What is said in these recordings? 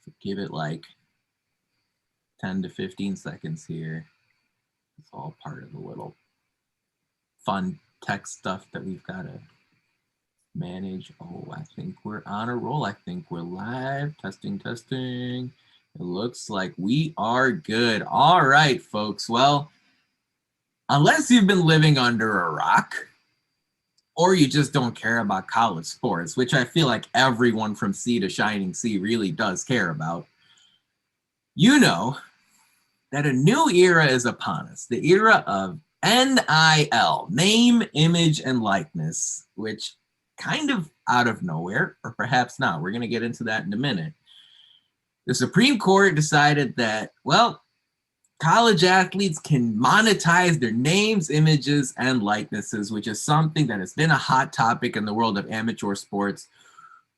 So give it like 10 to 15 seconds here. It's all part of the little fun tech stuff that we've got to manage. Oh, I think we're on a roll. I think we're live. Testing, testing. It looks like we are good. All right, folks. Well, unless you've been living under a rock or you just don't care about college sports, which I feel like everyone from sea to shining sea really does care about, you know that a new era is upon us, the era of NIL, name, image, and likeness, which kind of out of nowhere, or perhaps not, we're going to get into that in a minute. The Supreme Court decided that, well, college athletes can monetize their names, images, and likenesses, which is something that has been a hot topic in the world of amateur sports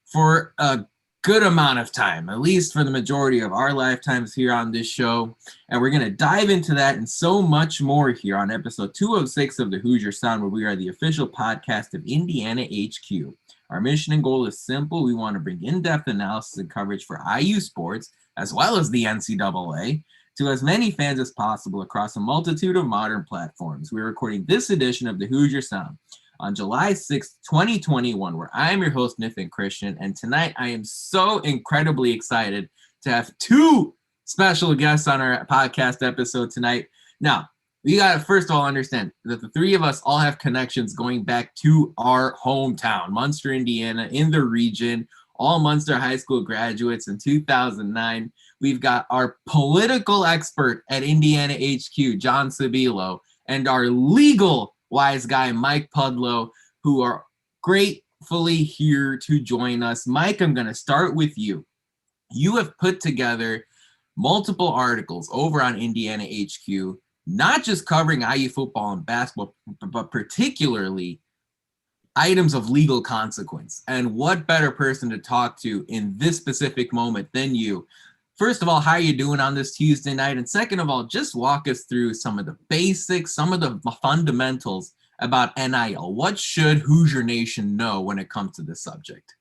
for a good amount of time, at least for the majority of our lifetimes here on this show. And we're going to dive into that and so much more here on episode 206 of the Hoosier Sound, where we are the official podcast of Indiana HQ. Our mission and goal is simple. We want to bring in-depth analysis and coverage for IU sports, as well as the NCAA, to as many fans as possible across a multitude of modern platforms. We're recording this edition of the Hoosier Sound on July 6th, 2021, where I am your host, Nathan Christian, and tonight I am so incredibly excited to have two special guests on our podcast episode tonight. Now, we got to first of all understand that the three of us all have connections going back to our hometown, Munster, Indiana, in the region, all Munster High School graduates in 2009. We've got our political expert at Indiana HQ, John Sabilo, and our legal wise guy, Mike Pudlow, who are gratefully here to join us. Mike, I'm going to start with you. You have put together multiple articles over on Indiana HQ, not just covering IU football and basketball, but particularly items of legal consequence. And what better person to talk to in this specific moment than you? First of all, how are you doing on this Tuesday night? And second of all, just walk us through some of the basics, some of the fundamentals about NIL. What should Hoosier Nation know when it comes to this subject?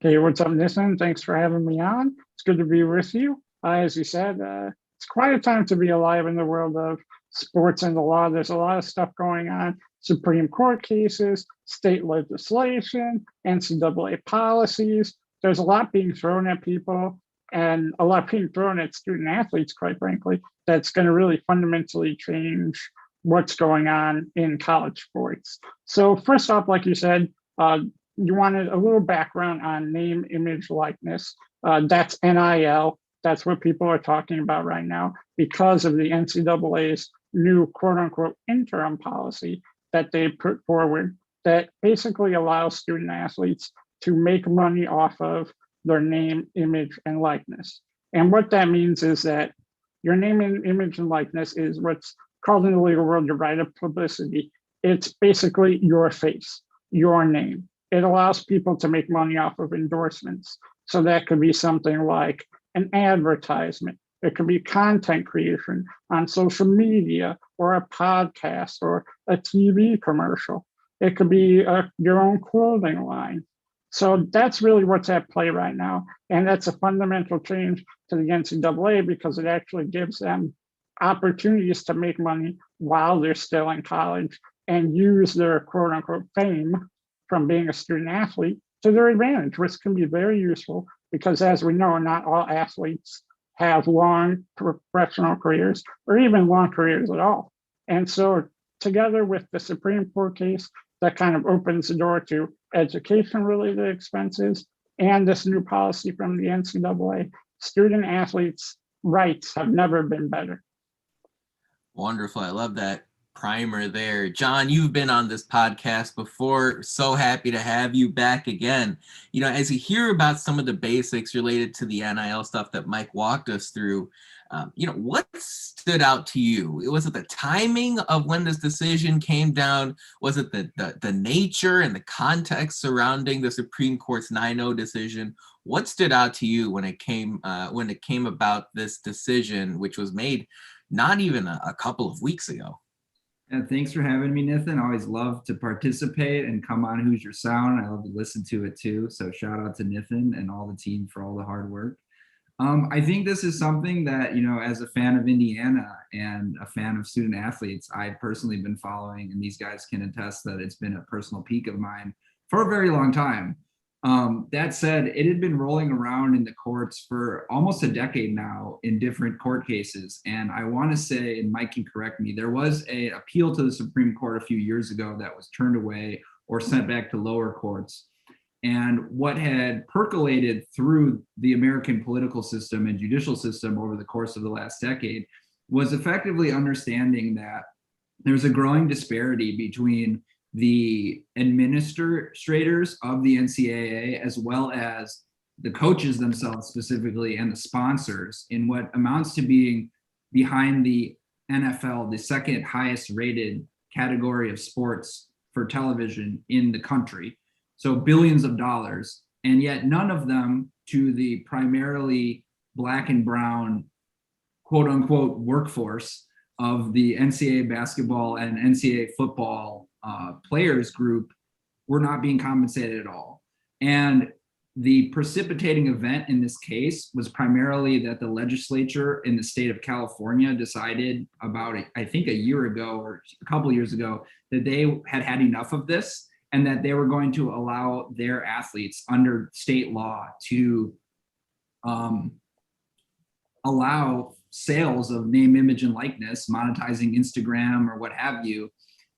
Hey, what's up, Nissan? Thanks for having me on. It's good to be with you. As you said, it's quite a time to be alive in the world of sports and the law. There's a lot of stuff going on. Supreme Court cases, state legislation, NCAA policies. There's a lot being thrown at people and a lot being thrown at student athletes, quite frankly, that's going to really fundamentally change what's going on in college sports. So first off, like you said, you wanted a little background on name, image, likeness. That's NIL. That's what people are talking about right now because of the NCAA's new quote unquote interim policy that they put forward that basically allows student athletes to make money off of their name, image, and likeness. And what that means is that your name and image and likeness is what's called in the legal world your right of publicity. It's basically your face, your name. It allows people to make money off of endorsements. So that could be something like an advertisement. It could be content creation on social media or a podcast or a TV commercial. It could be your own clothing line. So that's really what's at play right now. And that's a fundamental change to the NCAA because it actually gives them opportunities to make money while they're still in college and use their quote unquote fame from being a student athlete to their advantage, which can be very useful because as we know, not all athletes have long professional careers or even long careers at all. And so together with the Supreme Court case that kind of opens the door to education related expenses and this new policy from the NCAA, student athletes' rights have never been better. Wonderful. I love that primer there. John, you've been on this podcast before. So happy to have you back again. You know, as you hear about some of the basics related to the NIL stuff that Mike walked us through, what stood out to you? Was it the timing of when this decision came down? Was it the nature and the context surrounding the Supreme Court's 9-0 decision? What stood out to you when it came about this decision, which was made not even a couple of weeks ago? And thanks for having me, Nathan. I always love to participate and come on Hoosier Sound. I love to listen to it too. So shout out to Nathan and all the team for all the hard work. I think this is something that, as a fan of Indiana and a fan of student athletes, I've personally been following, and these guys can attest that it's been a personal peak of mine for a very long time. That said, it had been rolling around in the courts for almost a decade now in different court cases. And I want to say, and Mike can correct me, there was an appeal to the Supreme Court a few years ago that was turned away or sent back to lower courts. And what had percolated through the American political system and judicial system over the course of the last decade was effectively understanding that there's a growing disparity between the administrators of the NCAA as well as the coaches themselves specifically and the sponsors in what amounts to being behind the NFL, the second highest rated category of sports for television in the country. So billions of dollars, and yet none of them to the primarily Black and brown, quote unquote, workforce of the NCAA basketball and NCAA football players group were not being compensated at all. And the precipitating event in this case was primarily that the legislature in the state of California decided about, I think, a year ago or a couple of years ago, that they had had enough of this and that they were going to allow their athletes under state law to allow sales of name, image, and likeness, monetizing Instagram or what have you.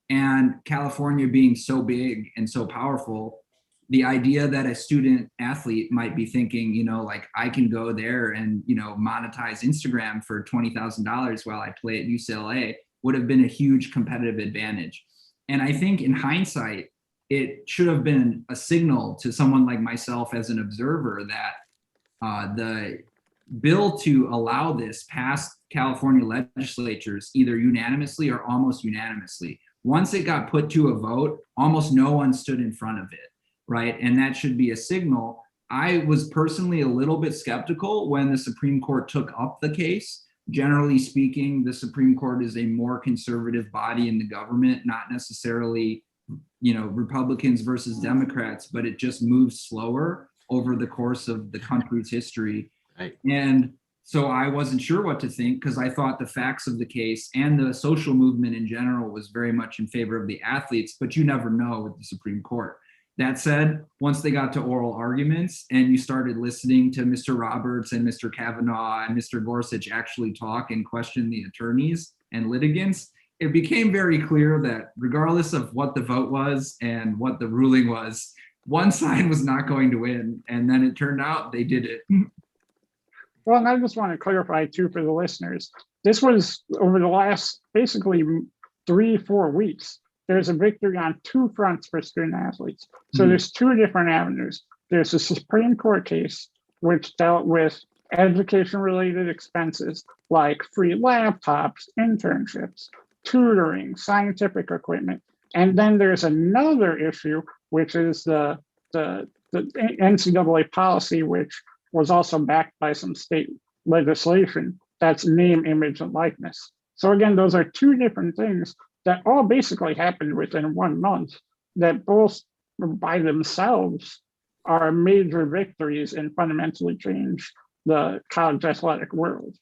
And California being so big and so powerful, the idea that a student athlete might be thinking, like, I can go there and, monetize Instagram for $20,000 while I play at UCLA would have been a huge competitive advantage. And I think in hindsight, it should have been a signal to someone like myself as an observer that the bill to allow this passed California legislatures either unanimously or almost unanimously. Once it got put to a vote, almost no one stood in front of it, right? And that should be a signal. I was personally a little bit skeptical when the Supreme Court took up the case. Generally speaking, the Supreme Court is a more conservative body in the government, not necessarily Republicans versus Democrats, but it just moves slower over the course of the country's history. Right. And so I wasn't sure what to think because I thought the facts of the case and the social movement in general was very much in favor of the athletes, but you never know with the Supreme Court. That said, once they got to oral arguments and you started listening to Mr. Roberts and Mr. Kavanaugh and Mr. Gorsuch actually talk and question the attorneys and litigants, it became very clear that regardless of what the vote was and what the ruling was, one side was not going to win. And then it turned out they did it. Well, and I just want to clarify too for the listeners, this was over the last basically 3-4 weeks. There's a victory on two fronts for student athletes. So there's two different avenues. There's a Supreme Court case which dealt with education-related expenses like free laptops, internships, tutoring, scientific equipment. And then there's another issue, which is the NCAA policy, which was also backed by some state legislation. That's name, image, and likeness. So again, those are two different things that all basically happened within 1 month that both by themselves are major victories and fundamentally change the college athletic world.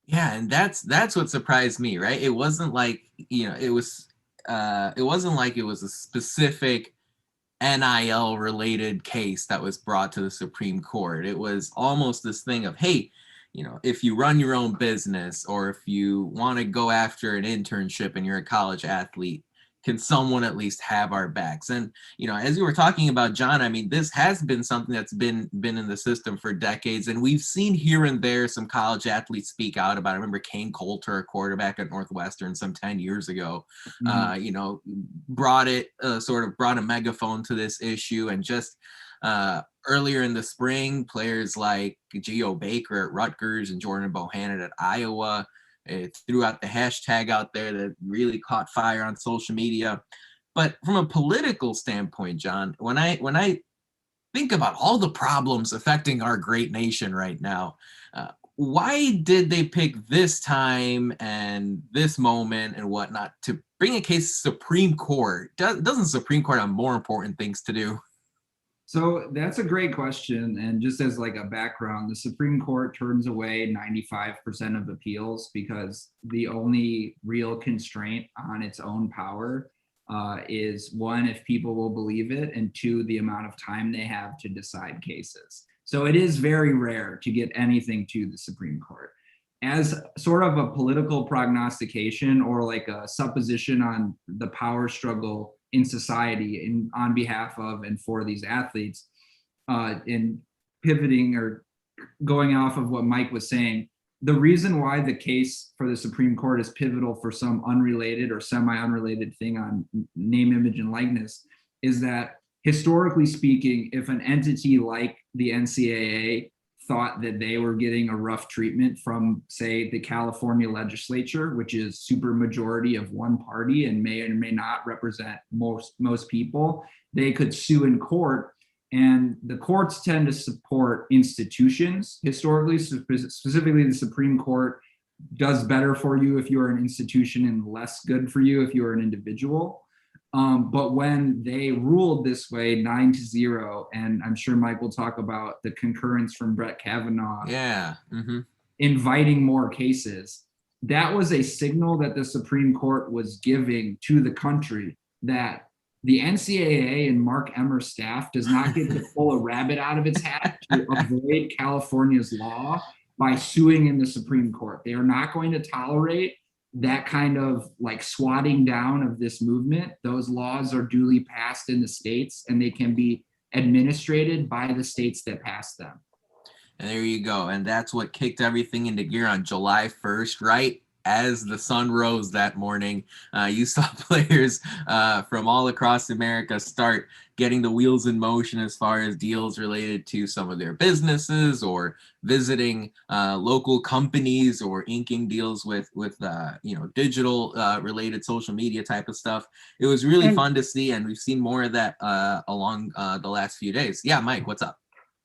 Yeah, and that's what surprised me, right? It wasn't like, it wasn't like it was a specific NIL related case that was brought to the Supreme Court. It was almost this thing of, hey, if you run your own business or if you want to go after an internship and you're a college athlete, can someone at least have our backs? And, as you were talking about, John, I mean, this has been something that's been in the system for decades. And we've seen here and there some college athletes speak out about it. I remember Kane Coulter, a quarterback at Northwestern some 10 years ago, brought a megaphone to this issue. And just earlier in the spring, players like Geo Baker at Rutgers and Jordan Bohannon at Iowa threw out the hashtag out there that really caught fire on social media. But from a political standpoint, John, when I think about all the problems affecting our great nation right now, why did they pick this time and this moment and whatnot to bring a case to Supreme Court? Doesn't Supreme Court have more important things to do? So that's a great question. And just as like a background, the Supreme Court turns away 95% of appeals because the only real constraint on its own power is one, if people will believe it, and two, the amount of time they have to decide cases. So it is very rare to get anything to the Supreme Court. As sort of a political prognostication or like a supposition on the power struggle in society on behalf of and for these athletes, in pivoting or going off of what Mike was saying, the reason why the case for the Supreme Court is pivotal for some unrelated or semi-unrelated thing on name, image, and likeness is that historically speaking, if an entity like the NCAA thought that they were getting a rough treatment from, say, the California legislature, which is super majority of one party and may or may not represent most people, they could sue in court. And the courts tend to support institutions historically, specifically the Supreme Court does better for you if you're an institution and less good for you if you're an individual. But when they ruled this way 9-0, and I'm sure Mike will talk about the concurrence from Brett Kavanaugh, inviting more cases, that was a signal that the Supreme Court was giving to the country that the NCAA and Mark Emmer's staff does not get to pull a rabbit out of its hat to avoid California's law by suing in the Supreme Court. They are not going to tolerate that kind of like swatting down of this movement. Those laws are duly passed in the states and they can be administrated by the states that pass them. And there you go. And that's what kicked everything into gear on July 1st, right? As the sun rose that morning, you saw players from all across America start getting the wheels in motion as far as deals related to some of their businesses or visiting local companies or inking deals with digital related social media type of stuff. It was really fun to see, and we've seen more of that along the last few days. Yeah, Mike, what's up?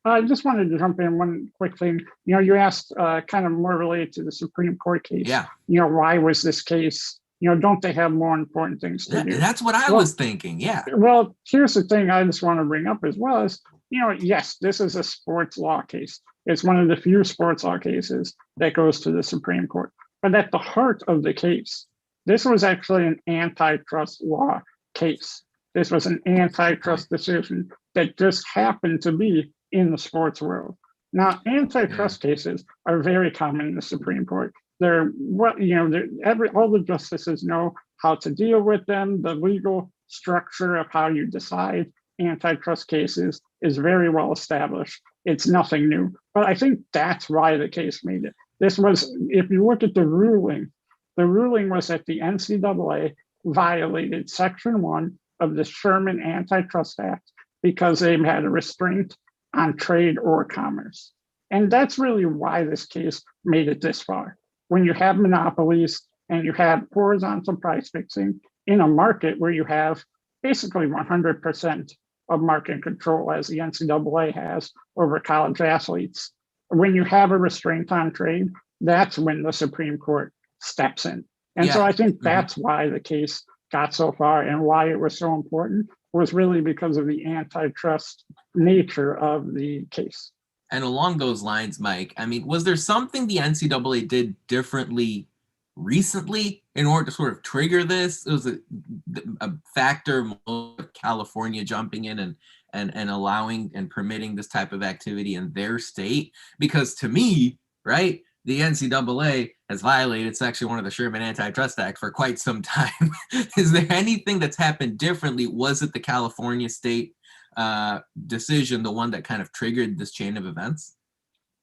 I just wanted to jump in one quick thing. You asked kind of more related to the Supreme Court case. Yeah. Why was this case, don't they have more important things to do? That's what I was thinking. Yeah. Well, here's the thing I just want to bring up as well is, yes, this is a sports law case. It's one of the few sports law cases that goes to the Supreme Court. But at the heart of the case, this was actually an antitrust law case. This was an antitrust decision that just happened to be in the sports world. Now, antitrust cases are very common in the Supreme Court. All the justices know how to deal with them. The legal structure of how you decide antitrust cases is very well established. It's nothing new. But I think that's why the case made it. This was, if you look at the ruling was that the NCAA violated Section 1 of the Sherman Antitrust Act because they had a restraint on trade or commerce. And that's really why this case made it this far. When you have monopolies and you have horizontal price fixing in a market where you have basically 100% of market control, as the NCAA has over college athletes, when you have a restraint on trade, that's when the Supreme Court steps in. And so I think that's why the case got so far and why it was so important was really because of the antitrust nature of the case. And along those lines, Mike, I mean, was there something the NCAA did differently recently in order to sort of trigger this? It was a factor of California jumping in and allowing and permitting this type of activity in their state? Because to me, right, the NCAA has violated Section 1 of the Sherman Antitrust Act for quite some time. Is there anything that's happened differently? Was it the California state decision, the one that kind of triggered this chain of events?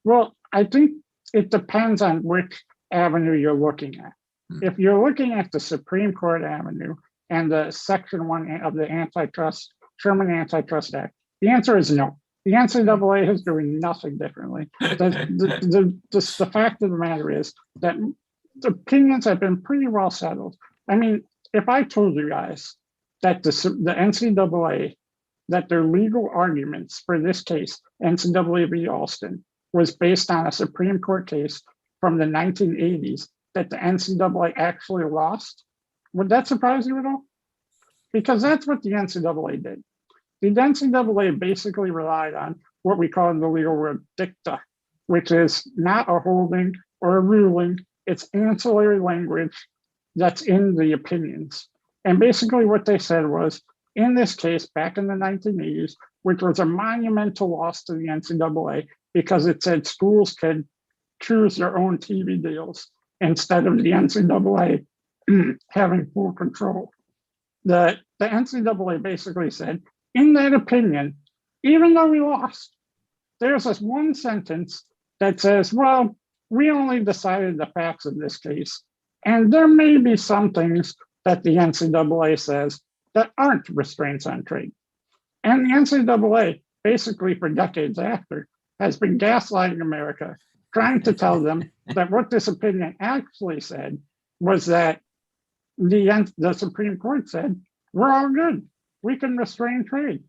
Well, I think it depends on which avenue you're looking at. If you're looking at the Supreme Court avenue and the Section 1 of the Sherman Antitrust Act, the answer is no. The NCAA is doing nothing differently. The fact of the matter is that the opinions have been pretty well settled. I mean, if I told you guys that the NCAA, that their legal arguments for this case, NCAA v. Alston, was based on a Supreme Court case from the 1980s that the NCAA actually lost, would that surprise you at all? Because that's what the NCAA did. the NCAA basically relied on what we call in the legal word dicta, which is not a holding or a ruling. It's ancillary language that's in the opinions. And basically what they said was, in this case, back in the 1980s, which was a monumental loss to the NCAA because it said schools could choose their own TV deals instead of the NCAA having full control. The NCAA basically said, in that opinion, even though we lost, there's this one sentence that says, well, we only decided the facts in this case. And there may be some things that the NCAA says that aren't restraints on trade. And the NCAA, basically for decades after, has been gaslighting America, trying to tell them that what this opinion actually said was that the Supreme Court said, we're all good. We can restrain trade.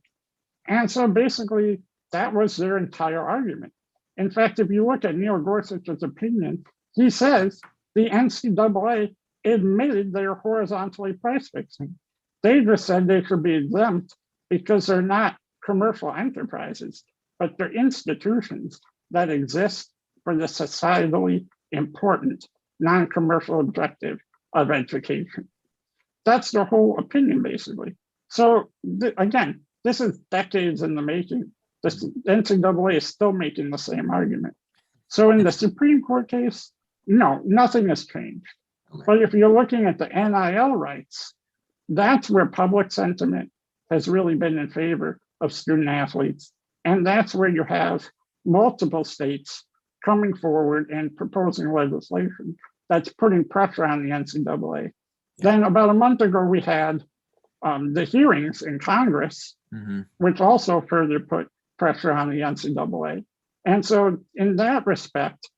And so basically, that was their entire argument. In fact, if you look at Neil Gorsuch's opinion, he says the NCAA admitted they are horizontally price fixing. They just said they should be exempt because they're not commercial enterprises, but they're institutions that exist for the societally important non-commercial objective of education. That's their whole opinion, basically. So again, this is decades in the making. The NCAA is still making the same argument. So in the Supreme Court case, no, nothing has changed. Okay. But if you're looking at the NIL rights, that's where public sentiment has really been in favor of student athletes. And that's where you have multiple states coming forward and proposing legislation that's putting pressure on the NCAA. Yeah. Then about a month ago, we had the hearings in Congress, which also further put pressure on the NCAA. And so in that respect,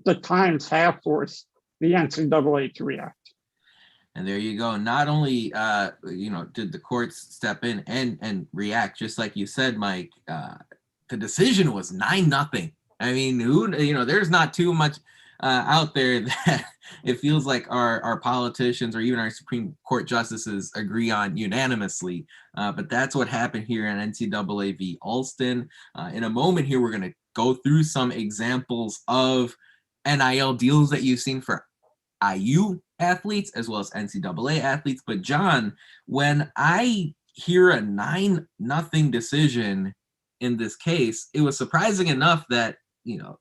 the times have forced the NCAA to react. And there you go. Not only, did the courts step in and react, just like you said, Mike, the decision was 9-0. I mean, there's not too much out there that it feels like our politicians or even our Supreme Court justices agree on unanimously. But that's what happened here in NCAA v. Alston. In a moment here, we're going to go through some examples of NIL deals that you've seen for IU athletes as well as NCAA athletes. But John, when I hear a 9-0 decision in this case, it was surprising enough that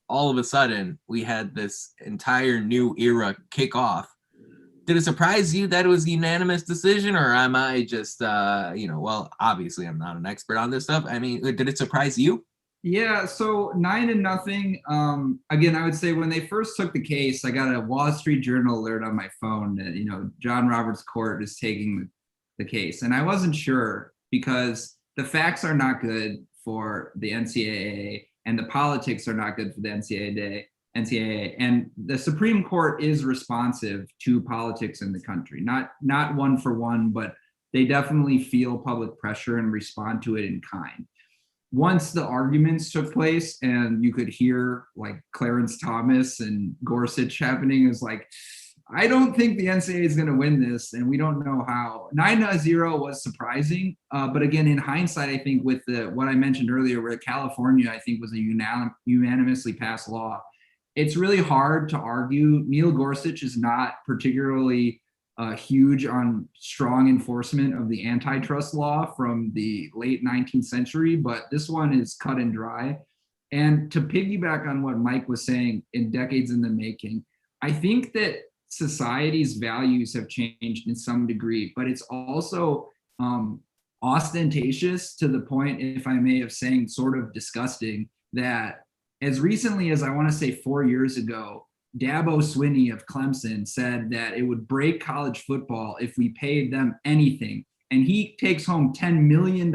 all of a sudden we had this entire new era kick off. Did it surprise you that it was a unanimous decision, or am I just, well, obviously I'm not an expert on this stuff. I mean, did it surprise you? Yeah, so 9-0. Again, I would say when they first took the case, I got a Wall Street Journal alert on my phone that, John Roberts' court is taking the case. And I wasn't sure because the facts are not good for the NCAA and the politics are not good for the NCAA. And the Supreme Court is responsive to politics in the country, not one for one, but they definitely feel public pressure and respond to it in kind. Once the arguments took place and you could hear like Clarence Thomas and Gorsuch happening, is like, I don't think the NCAA is going to win this, and we don't know how. 9-0 was surprising, but again, in hindsight, I think with what I mentioned earlier, where California, I think, was a unanimously passed law, it's really hard to argue. Neil Gorsuch is not particularly huge on strong enforcement of the antitrust law from the late 19th century, but this one is cut and dry. And to piggyback on what Mike was saying, in decades in the making, I think that society's values have changed in some degree, but it's also ostentatious to the point, if I may, of saying sort of disgusting, that as recently as I want to say 4 years ago, Dabo Swinney of Clemson said that it would break college football if we paid them anything. And he takes home $10 million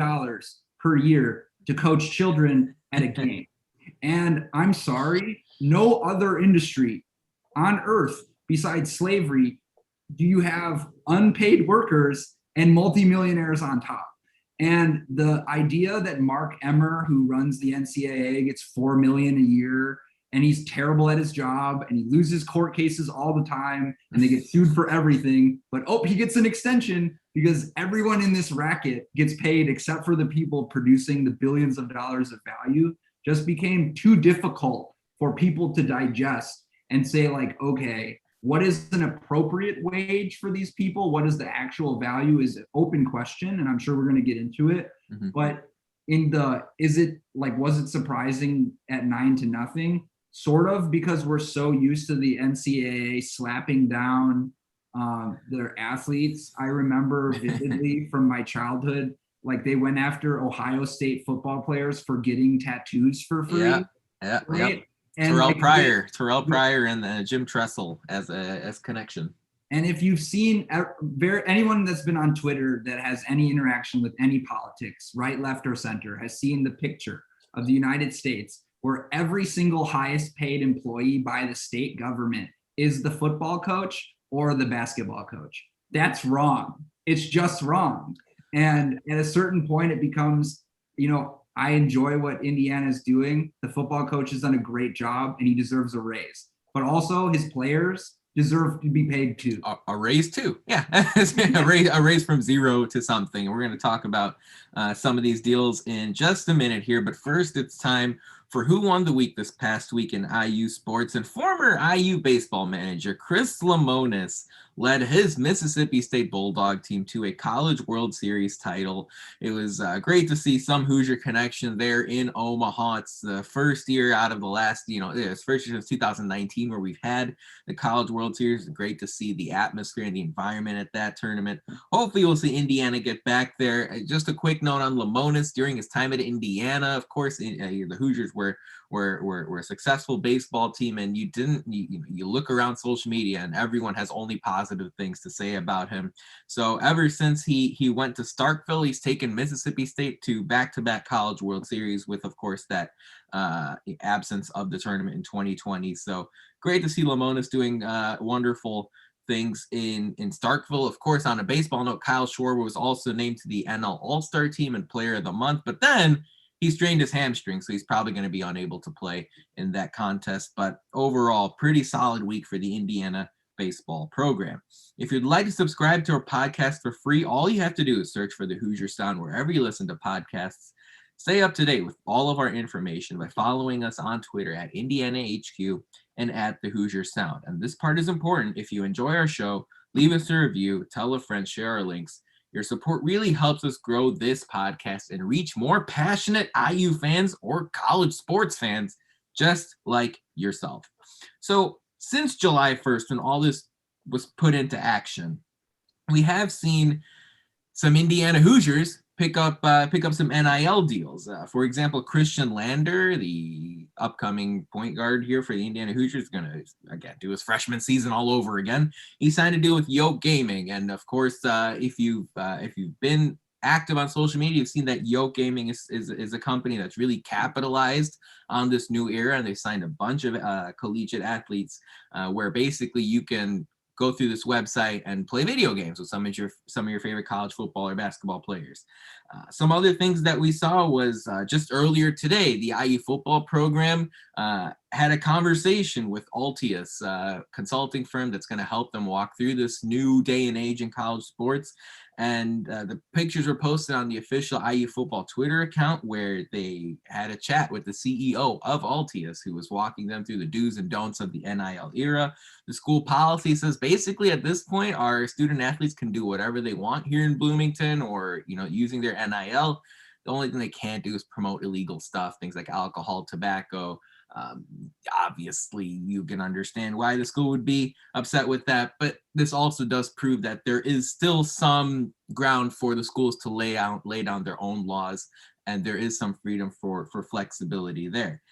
per year to coach children at a game. And I'm sorry, no other industry on earth besides slavery do you have unpaid workers and multimillionaires on top. And the idea that Mark Emmer, who runs the NCAA, gets $4 million a year, and he's terrible at his job and he loses court cases all the time and they get sued for everything. But he gets an extension because everyone in this racket gets paid except for the people producing the billions of dollars of value. Just became too difficult for people to digest and say, like, okay, what is an appropriate wage for these people? What is the actual value is an open question. And I'm sure we're going to get into it. Mm-hmm. But was it surprising at 9-0? Sort of, because we're so used to the NCAA slapping down their athletes. I remember vividly from my childhood, like they went after Ohio State football players for getting tattoos for free. Yeah. Right? Yep. And Terrell Pryor and Jim Tressel as connection. And if you've seen anyone that's been on Twitter that has any interaction with any politics, right, left, or center, has seen the picture of the United States where every single highest paid employee by the state government is the football coach or the basketball coach. That's wrong. It's just wrong. And at a certain point, it becomes, I enjoy what Indiana's doing. The football coach has done a great job and he deserves a raise. But also his players deserve to be paid too. A raise too. Yeah. a raise from zero to something. And we're going to talk about some of these deals in just a minute here. But first, it's time for Who Won the Week this past week in IU sports. And former IU baseball manager Chris Lemonis led his Mississippi State Bulldog team to a College World Series title. It was great to see some Hoosier connection there in Omaha. It's the first year out of the last, it's first year since 2019 where we've had the College World Series. Great to see the atmosphere and the environment at that tournament. Hopefully we'll see Indiana get back there. Just a quick note on Lemonis during his time at Indiana. Of course, the Hoosiers were a successful baseball team, and you look around social media and everyone has only positive things to say about him. So ever since he went to Starkville, he's taken Mississippi State to back-to-back College World Series with, of course, that absence of the tournament in 2020. So great to see Lemonis doing wonderful things in Starkville. Of course, on a baseball note, Kyle Schwarber was also named to the NL All-Star team and Player of the Month, but then he strained his hamstring, so he's probably going to be unable to play in that contest. But overall, pretty solid week for the Indiana baseball program. If you'd like to subscribe to our podcast for free, all you have to do is search for the Hoosier Sound wherever you listen to podcasts. Stay up to date with all of our information by following us on Twitter at IndianaHQ and at the Hoosier Sound. And this part is important. If you enjoy our show, leave us a review, tell a friend, share our links. Your support really helps us grow this podcast and reach more passionate IU fans or college sports fans just like yourself. So since July 1st, when all this was put into action, we have seen some Indiana Hoosiers pick up some NIL deals. For example, Christian Lander, the upcoming point guard here for the Indiana Hoosiers, is going to again do his freshman season all over again. He signed a deal with Yoke Gaming, and of course, if you've been active on social media, you've seen that Yoke Gaming is a company that's really capitalized on this new era, and they signed a bunch of collegiate athletes where basically you can go through this website and play video games with some of your favorite college football or basketball players. Some other things that we saw was just earlier today, the IU football program had a conversation with Altius, consulting firm that's going to help them walk through this new day and age in college sports. And the pictures were posted on the official IU football Twitter account where they had a chat with the CEO of Altius, who was walking them through the do's and don'ts of the NIL era. The school policy says basically at this point, our student athletes can do whatever they want here in Bloomington or, using their NIL. The only thing they can't do is promote illegal stuff, things like alcohol, tobacco. Obviously, you can understand why the school would be upset with that, but this also does prove that there is still some ground for the schools to lay down their own laws, and there is some freedom for flexibility there.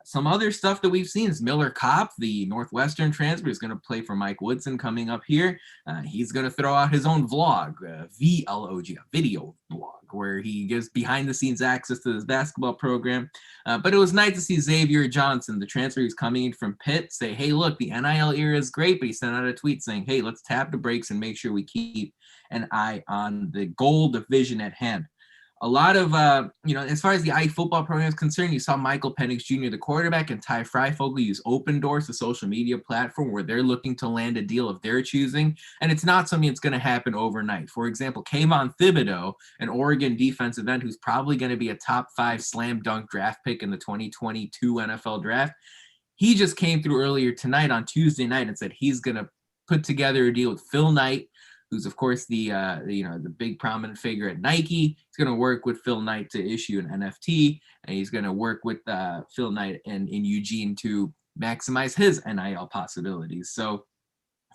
Some other stuff that we've seen is Miller Kopp, the Northwestern transfer, is going to play for Mike Woodson coming up here. He's going to throw out his own vlog, VLOG, a video vlog, where he gives behind-the-scenes access to his basketball program. But it was nice to see Xavier Johnson, the transfer who's coming in from Pitt, say, hey, look, the NIL era is great, but he sent out a tweet saying, hey, let's tap the brakes and make sure we keep an eye on the goal division at hand. a lot of, as far as the IU football program is concerned, you saw Michael Penix Jr., the quarterback, and Ty Freifogel use Open Doors, the social media platform where they're looking to land a deal of their choosing. And it's not something that's going to happen overnight. For example, Kayvon Thibodeau, an Oregon defensive end who's probably going to be a top 5 slam dunk draft pick in the 2022 NFL draft, he just came through earlier tonight on Tuesday night and said he's going to put together a deal with Phil Knight, who's of course the big prominent figure at Nike. He's going to work with Phil Knight to issue an NFT, and he's going to work with Phil Knight in Eugene to maximize his NIL possibilities. So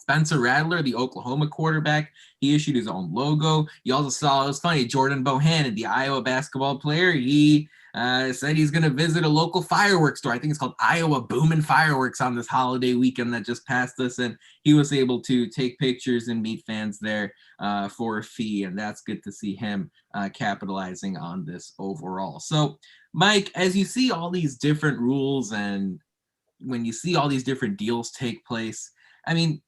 Spencer Rattler, the Oklahoma quarterback, he issued his own logo. You also saw, it was funny, Jordan Bohannon, the Iowa basketball player, he said he's going to visit a local fireworks store. I think it's called Iowa Boomin' Fireworks on this holiday weekend that just passed us. And he was able to take pictures and meet fans there for a fee. And that's good to see him capitalizing on this overall. So, Mike, as you see all these different rules and when you see all these different deals take place, I mean,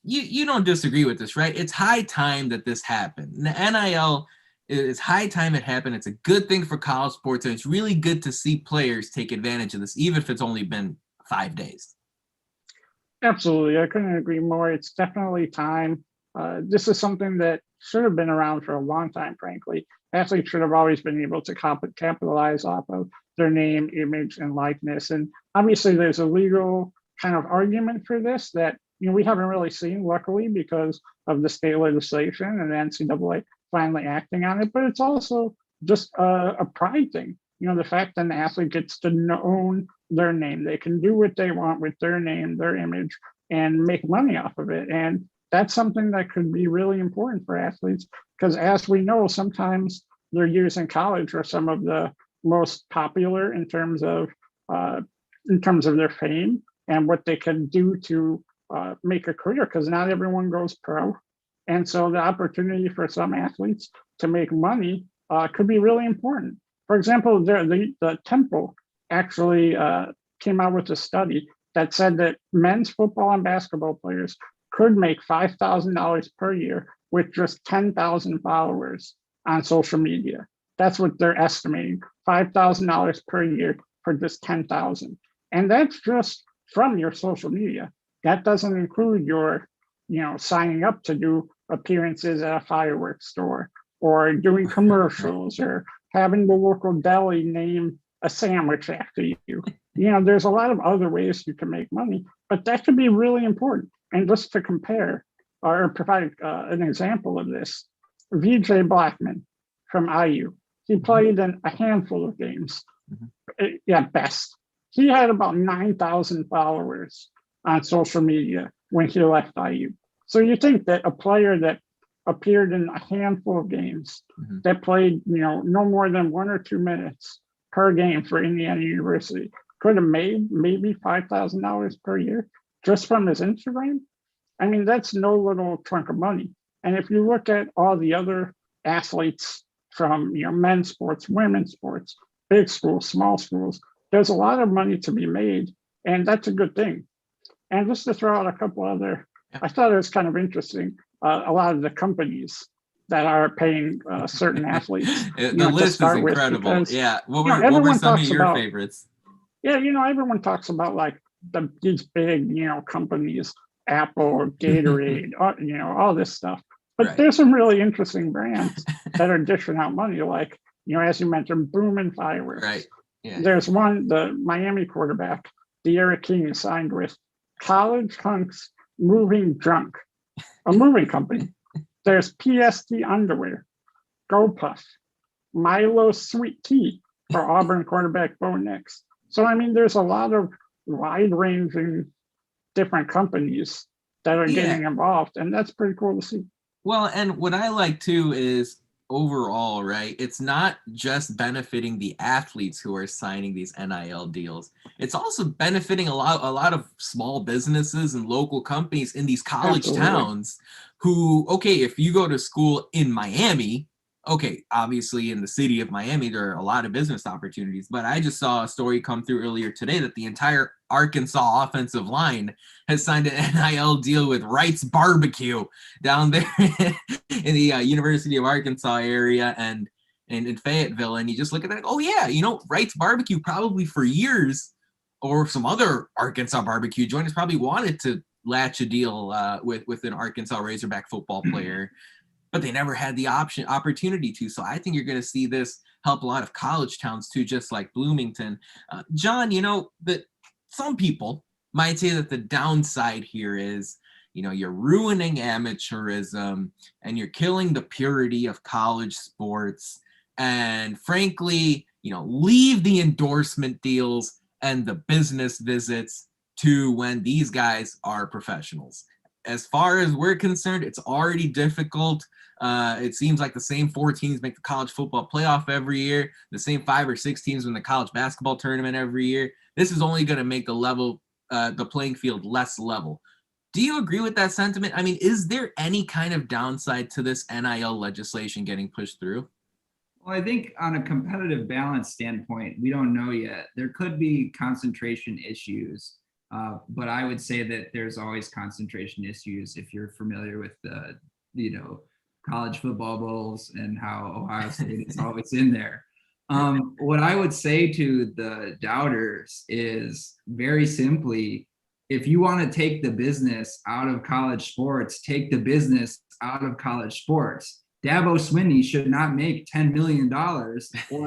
you don't disagree with this, right? It's high time that this happened. The NIL, it's high time it happened. It's a good thing for college sports, and it's really good to see players take advantage of this, even if it's only been 5 days. Absolutely. I couldn't agree more. It's definitely time. This is something that should have been around for a long time, frankly. Athletes should have always been able to capitalize off of their name, image, and likeness. And obviously, there's a legal kind of argument for this that we haven't really seen, luckily, because of the state legislation and the NCAA finally acting on it. But it's also just a pride thing. The fact that an athlete gets to own their name, they can do what they want with their name, their image, and make money off of it. And that's something that could be really important for athletes, because as we know, sometimes their years in college are some of the most popular in terms of their fame and what they can do to make a career, because not everyone goes pro. And so the opportunity for some athletes to make money could be really important. For example, the Temple actually came out with a study that said that men's football and basketball players could make $5,000 per year with just 10,000 followers on social media. That's what they're estimating, $5,000 per year for just 10,000. And that's just from your social media. That doesn't include your, signing up to do appearances at a fireworks store or doing commercials or having the local deli name a sandwich after you. There's a lot of other ways you can make money, but that could be really important. And just to compare or provide an example of this, VJ Blackman from IU, he played in a handful of games, at best. He had about 9,000 followers on social media when he left IU. So you think that a player that appeared in a handful of games, that played, no more than 1 or 2 minutes per game for Indiana University, could have made maybe $5,000 per year just from his Instagram? I mean, that's no little chunk of money. And if you look at all the other athletes from men's sports, women's sports, big schools, small schools, there's a lot of money to be made, and that's a good thing. And just to throw out a couple other, I thought it was kind of interesting. A lot of the companies that are paying certain athletes. The list is incredible. Because, what were some of your favorites? Everyone talks about like these big, companies, Apple, Gatorade, all this stuff. But there's some really interesting brands that are dishing out money, like, as you mentioned, Boomin' Fireworks. Right. Yeah. There's one, the Miami quarterback, De'Ara King, signed with College Hunks Moving Drunk, a moving company. There's PST Underwear, GoPuff, Milo Sweet Tea for Auburn quarterback Bo Nix. So, I mean, there's a lot of wide-ranging different companies that are getting involved, and that's pretty cool to see. Well, and what I like, too, is overall, right, it's not just benefiting the athletes who are signing these NIL deals. It's also benefiting a lot of small businesses and local companies in these college towns who, okay, if you go to school in Miami, okay, obviously in the city of Miami, there are a lot of business opportunities, but I just saw a story come through earlier today that the entire Arkansas offensive line has signed an NIL deal with Wright's Barbecue down there in the University of Arkansas area. And in Fayetteville, and you just look at that, oh yeah, Wright's Barbecue probably for years, or some other Arkansas barbecue joint has probably wanted to latch a deal with an Arkansas Razorback football player, but they never had the opportunity to. So I think you're going to see this help a lot of college towns too, just like Bloomington. John, that some people might say that the downside here is, you're ruining amateurism and you're killing the purity of college sports. And frankly, leave the endorsement deals and the business visits to when these guys are professionals. As far as we're concerned, it's already difficult. It seems like the same 4 teams make the college football playoff every year, the same 5 or 6 teams win the college basketball tournament every year. This is only going to make the playing field less level. Do you agree with that sentiment? I mean, is there any kind of downside to this NIL legislation getting pushed through? Well, I think on a competitive balance standpoint, we don't know yet. There could be concentration issues, but I would say that there's always concentration issues if you're familiar with the, college football bowls and how Ohio State is always in there. What I would say to the doubters is very simply, if you want to take the business out of college sports, take the business out of college sports. Dabo Swinney should not make $10 million, or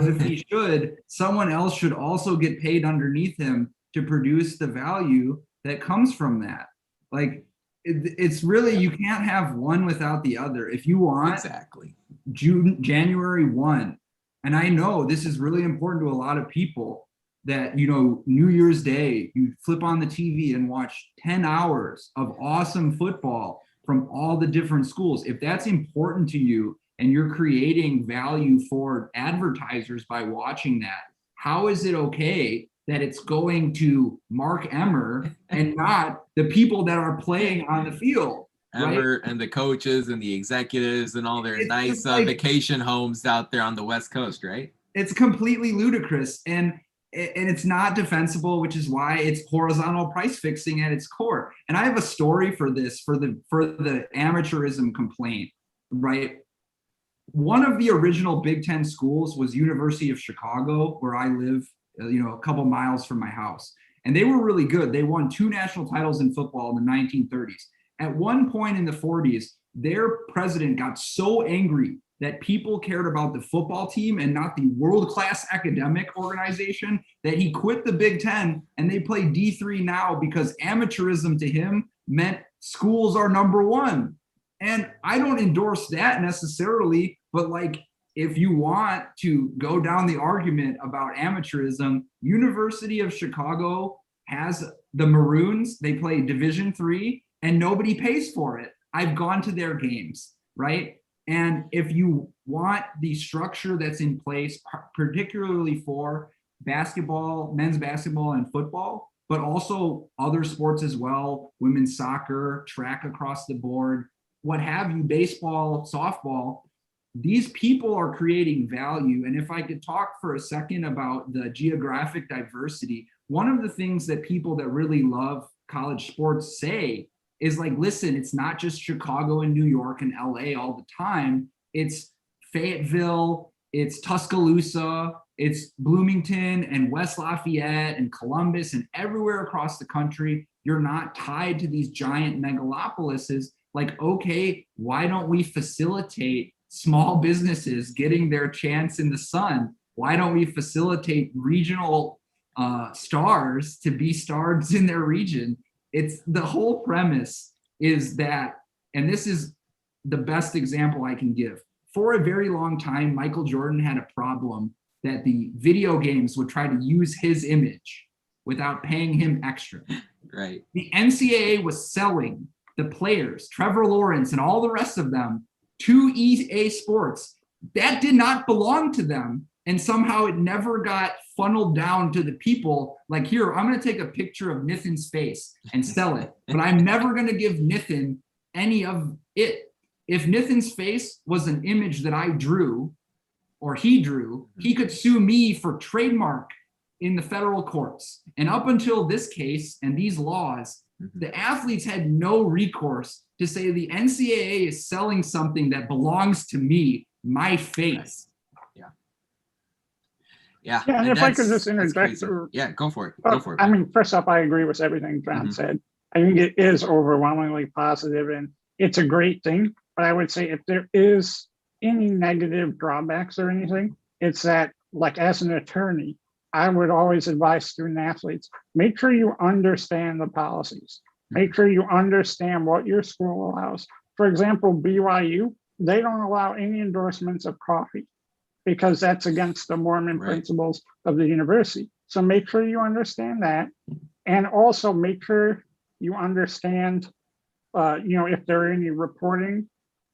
if he should, someone else should also get paid underneath him to produce the value that comes from that. Like, it's really, you can't have one without the other. If you want exactly January 1, and I know this is really important to a lot of people, that, New Year's Day, you flip on the TV and watch 10 hours of awesome football from all the different schools. If that's important to you and you're creating value for advertisers by watching that, how is it okay that it's going to Mark Emmer and not the people that are playing on the field? Emmer, right? And the coaches and the executives and all their nice vacation homes out there on the West Coast, right? It's completely ludicrous. And it's not defensible, which is why it's horizontal price fixing at its core. And I have a story for this, for the amateurism complaint, right? One of the original Big Ten schools was University of Chicago, where I live, a couple miles from my house. And they were really good. They won 2 national titles in football in the 1930s. At one point in the 40s, their president got so angry that people cared about the football team and not the world-class academic organization that he quit the Big Ten, and they play D3 now because amateurism to him meant schools are number 1. And I don't endorse that necessarily, but if you want to go down the argument about amateurism, University of Chicago has the Maroons. They play Division III, and nobody pays for it. I've gone to their games, right? And if you want the structure that's in place, particularly for basketball, men's basketball and football, but also other sports as well, women's soccer, track across the board, what have you, baseball, softball, these people are creating value. And if I could talk for a second about the geographic diversity, one of the things that people that really love college sports say is listen, it's not just Chicago and New York and LA all the time. It's Fayetteville, it's Tuscaloosa, it's Bloomington and West Lafayette and Columbus and everywhere across the country. You're not tied to these giant megalopolises. Okay, why don't we facilitate small businesses getting their chance in the sun? Why don't we facilitate regional stars to be stars in their region? It's the whole premise is that, and this is the best example I can give. For a very long time, Michael Jordan had a problem that the video games would try to use his image without paying him extra. Right. The NCAA was selling the players, Trevor Lawrence and all the rest of them, to EA Sports. That did not belong to them. And somehow it never got funneled down to the people. Here, I'm going to take a picture of Nithin's face and sell it, but I'm never going to give Nithin any of it. If Nithin's face was an image that I drew or he drew, he could sue me for trademark in the federal courts. And up until this case and these laws, the athletes had no recourse to say the NCAA is selling something that belongs to me, my face. Yeah. Yeah. Yeah, and if I could that's- just that's interject, crazy. Yeah, go for it. Go for it. I man. mean, first off, I agree with everything John Mhm. said. I think it is overwhelmingly positive and it's a great thing. But I would say if there is any negative drawbacks or anything, it's that, like, as an attorney, I would always advise student athletes, make sure you understand the policies. Make sure you understand what your school allows. For example, BYU, they don't allow any endorsements of coffee because that's against the Mormon Right. principles of the university. So make sure you understand that. And also make sure you understand, if there are any reporting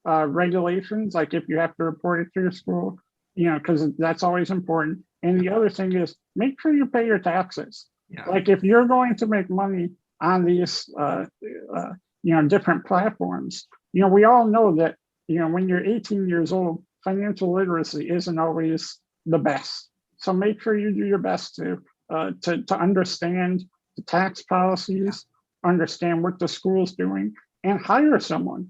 regulations, like if you have to report it to your school, because that's always important. And the other thing is make sure you pay your taxes. Yeah. Like if you're going to make money on these, different platforms, we all know that, when you're 18 years old, financial literacy isn't always the best. So make sure you do your best to understand the tax policies, understand what the school's doing, and hire someone.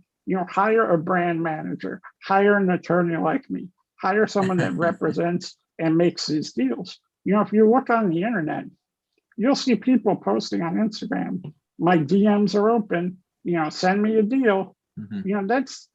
Hire a brand manager, hire an attorney like me, hire someone that represents and makes these deals. If you look on the internet, you'll see people posting on Instagram, my DMs are open, send me a deal. Mhm. That's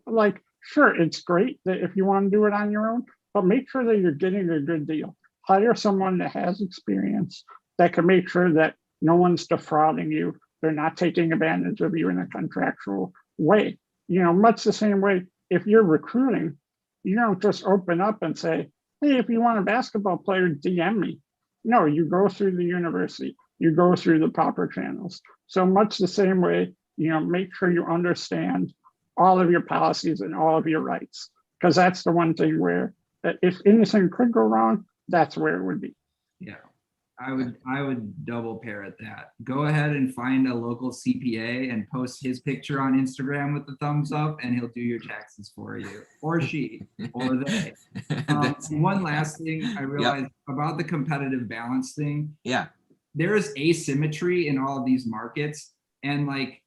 like, sure, it's great that if you want to do it on your own, but make sure that you're getting a good deal. Hire someone that has experience that can make sure that no one's defrauding you. They're not taking advantage of you in a contractual way. Much the same way, if you're recruiting, you don't just open up and say, hey, if you want a basketball player, DM me. No, you go through the university, you go through the proper channels. So much the same way, make sure you understand all of your policies and all of your rights, because that's the one thing where if anything could go wrong, that's where it would be. Yeah, I would double parrot that. Go ahead and find a local CPA and post his picture on Instagram with the thumbs up, and he'll do your taxes for you, or she, or they. One last thing I realized about the competitive balance thing. Yeah. There is asymmetry in all of these markets. And like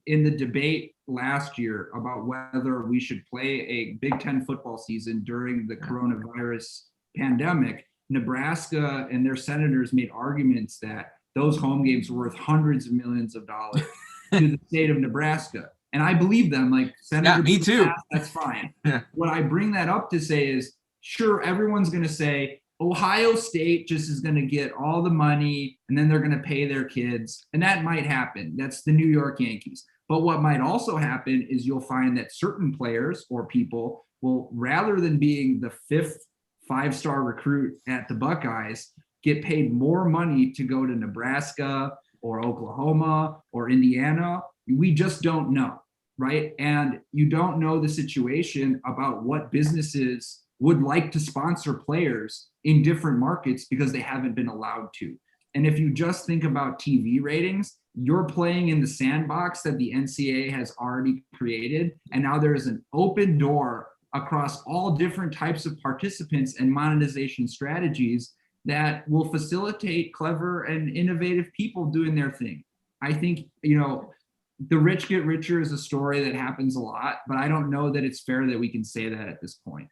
in the debate last year about whether we should play a Big Ten football season during the coronavirus pandemic, Nebraska and their senators made arguments that those home games were worth hundreds of millions of dollars to the state of Nebraska. And I believe them, like Senator. Yeah, me too. That's fine. Yeah. What I bring that up to say is, sure, everyone's going to say, Ohio State just is going to get all the money and then they're going to pay their kids. And that might happen. That's the New York Yankees. But what might also happen is you'll find that certain players or people will, rather than being the fifth five-star recruit at the Buckeyes, get paid more money to go to Nebraska or Oklahoma or Indiana. We just don't know, right? And you don't know the situation about what businesses would like to sponsor players in different markets because they haven't been allowed to. And if you just think about TV ratings, you're playing in the sandbox that the NCAA has already created. And now there's an open door across all different types of participants and monetization strategies that will facilitate clever and innovative people doing their thing. I think, the rich get richer is a story that happens a lot, but I don't know that it's fair that we can say that at this point.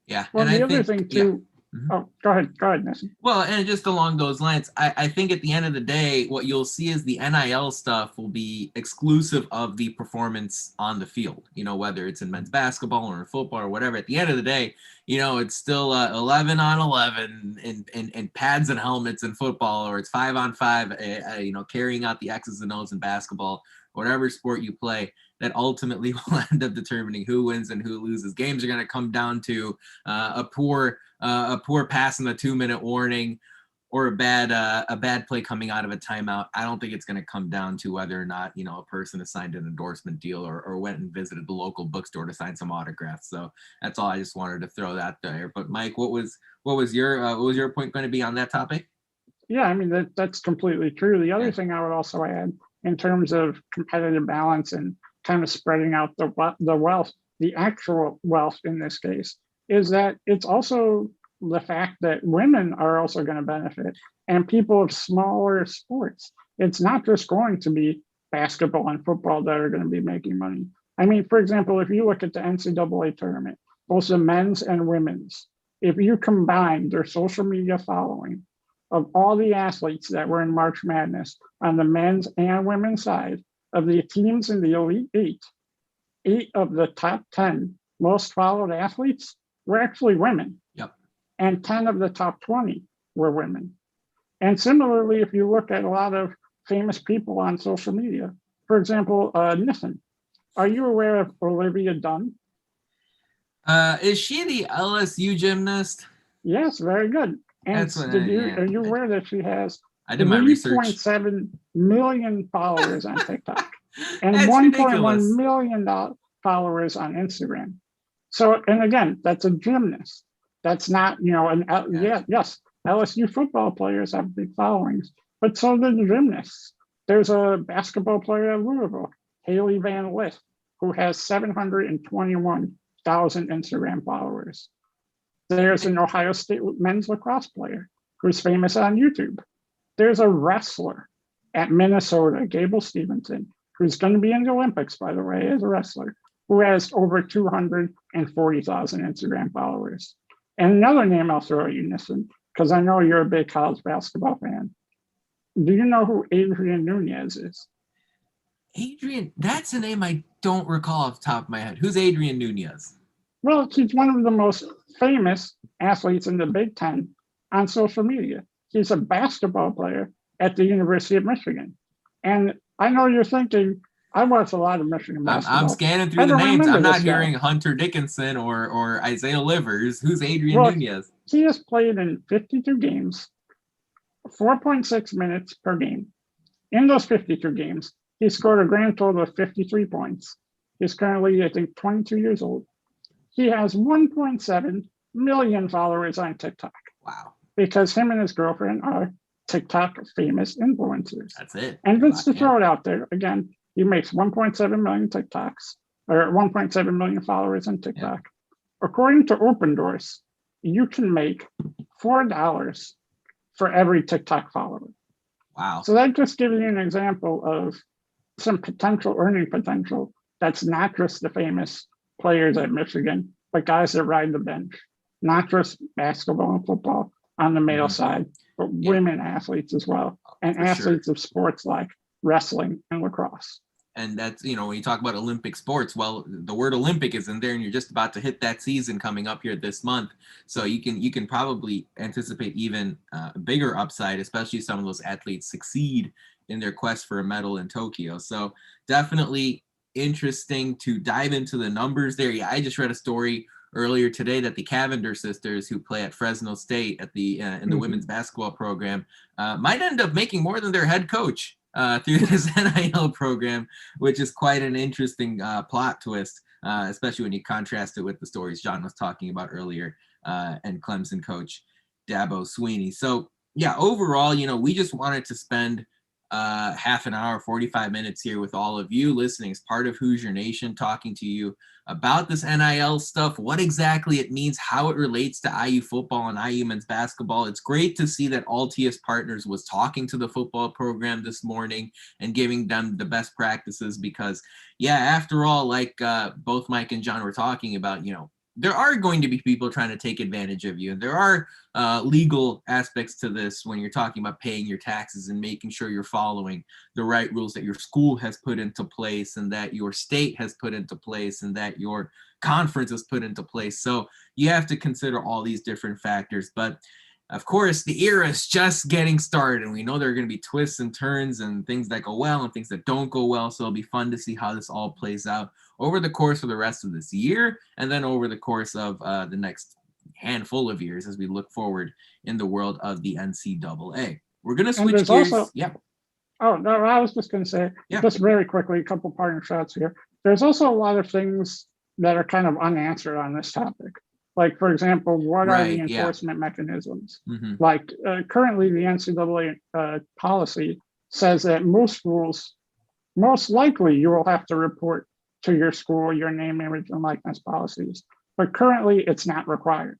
Yeah. Well, and the I other think, thing too. Oh, go ahead, Nathan. Well, and just along those lines, I think at the end of the day, what you'll see is the NIL stuff will be exclusive of the performance on the field, whether it's in men's basketball or in football or whatever. At the end of the day, it's still 11 on 11 in pads and helmets in football, or it's 5 on 5, carrying out the X's and O's in basketball, whatever sport you play, that ultimately will end up determining who wins and who loses. Games are going to come down to a poor pass in the 2-minute warning or a bad play coming out of a timeout. I don't think it's going to come down to whether or not, a person has signed an endorsement deal or went and visited the local bookstore to sign some autographs. So that's all. I just wanted to throw that there. But Mike, what was your point going to be on that topic? Yeah, I mean, that's completely true. The other thing I would also add in terms of competitive balance and kind of spreading out the wealth, the actual wealth in this case, is that it's also the fact that women are also going to benefit and people of smaller sports. It's not just going to be basketball and football that are going to be making money. I mean, for example, if you look at the NCAA tournament, both the men's and women's, if you combine their social media following of all the athletes that were in March Madness on the men's and women's side of the teams in the Elite Eight, 8 of the top 10 most followed athletes were actually women. Yep. And 10 of the top 20 were women. And similarly, if you look at a lot of famous people on social media, for example, Nissen, are you aware of Olivia Dunn? Is she the LSU gymnast? Yes, very good. And That's what are you aware that she has I did my research. 3.7 million followers on TikTok and That's 1.1 ridiculous. million followers on Instagram? So, and again, that's a gymnast. That's not, yes, LSU football players have big followings, but so do the gymnasts. There's a basketball player at Louisville, Haley Van Lith, who has 721,000 Instagram followers. There's an Ohio State men's lacrosse player who's famous on YouTube. There's a wrestler at Minnesota, Gable Stevenson, who's going to be in the Olympics, by the way, as a wrestler, who has over 240,000 Instagram followers. And another name I'll throw at you, Nissen, because I know you're a big college basketball fan. Do you know who Adrian Nunez is? Adrian, that's a name I don't recall off the top of my head. Who's Adrian Nunez? Well, he's one of the most famous athletes in the Big Ten on social media. He's a basketball player at the University of Michigan. And I know you're thinking, I watch a lot of Michigan basketball. I'm scanning through the names. I'm not hearing Hunter Dickinson or Isaiah Livers. Who's Adrian Nunez? He has played in 52 games, 4.6 minutes per game. In those 52 games, he scored a grand total of 53 points. He's currently, I think, 22 years old. He has 1.7 million followers on TikTok. Wow. Because him and his girlfriend are TikTok famous influencers. That's it. And just to throw it out there, again, he makes 1.7 million TikToks, or 1.7 million followers on TikTok. Yeah. According to Open Doors, you can make $4 for every TikTok follower. Wow. So that just gives you an example of some potential earning potential that's not just the famous players at Michigan, but guys that ride the bench, not just basketball and football on the male side, but women athletes as well, and athletes of sports like wrestling and lacrosse. And that's, when you talk about Olympic sports, well, the word Olympic is in there, and you're just about to hit that season coming up here this month. So you can probably anticipate even a bigger upside, especially some of those athletes succeed in their quest for a medal in Tokyo. So definitely interesting to dive into the numbers there. Yeah, I just read a story earlier today that the Cavender sisters, who play at Fresno State at the in the women's basketball program, might end up making more than their head coach through this NIL program, which is quite an interesting plot twist, especially when you contrast it with the stories John was talking about earlier and Clemson coach Dabo Swinney. So yeah, overall, we just wanted to spend half an hour, 45 minutes here with all of you listening as part of Hoosier Nation, talking to you about this NIL stuff, what exactly it means, how it relates to IU football and IU men's basketball. It's great to see that Altius Partners was talking to the football program this morning and giving them the best practices because, yeah, after all, like both Mike and John were talking about, there are going to be people trying to take advantage of you. And there are legal aspects to this when you're talking about paying your taxes and making sure you're following the right rules that your school has put into place and that your state has put into place and that your conference has put into place. So you have to consider all these different factors. But of course, the era is just getting started, and we know there are going to be twists and turns and things that go well and things that don't go well. So it'll be fun to see how this all plays out over the course of the rest of this year and then over the course of the next handful of years as we look forward in the world of the NCAA. We're going to switch gears. Oh, no, I was just going to say, just very quickly, a couple parting shots here. There's also a lot of things that are kind of unanswered on this topic. Like, for example, what are the enforcement mechanisms? Mm-hmm. Like, currently the NCAA policy says that most schools, most likely you will have to report to your school your name, image, and likeness policies. But currently it's not required.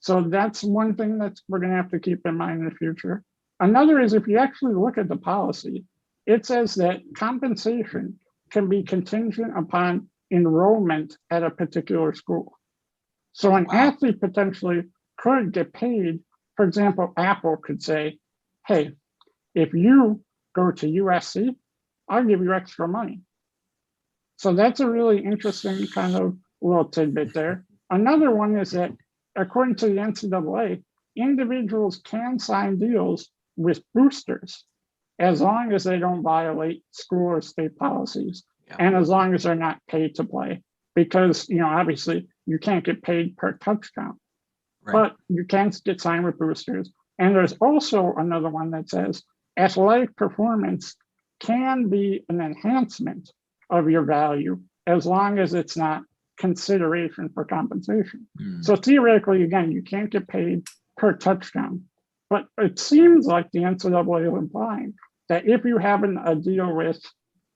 So that's one thing that we're going to have to keep in mind in the future. Another is if you actually look at the policy, it says that compensation can be contingent upon enrollment at a particular school. So an athlete potentially could get paid. For example, Apple could say, hey, if you go to USC, I'll give you extra money. So that's a really interesting kind of little tidbit there. Another one is that according to the NCAA, individuals can sign deals with boosters as long as they don't violate school or state policies, and as long as they're not paid to play. Because, obviously you can't get paid per touchdown, but you can get signed with boosters. And there's also another one that says athletic performance can be an enhancement of your value as long as it's not consideration for compensation. So theoretically, again, you can't get paid per touchdown, but it seems like the NCAA is implying that if you have a deal with,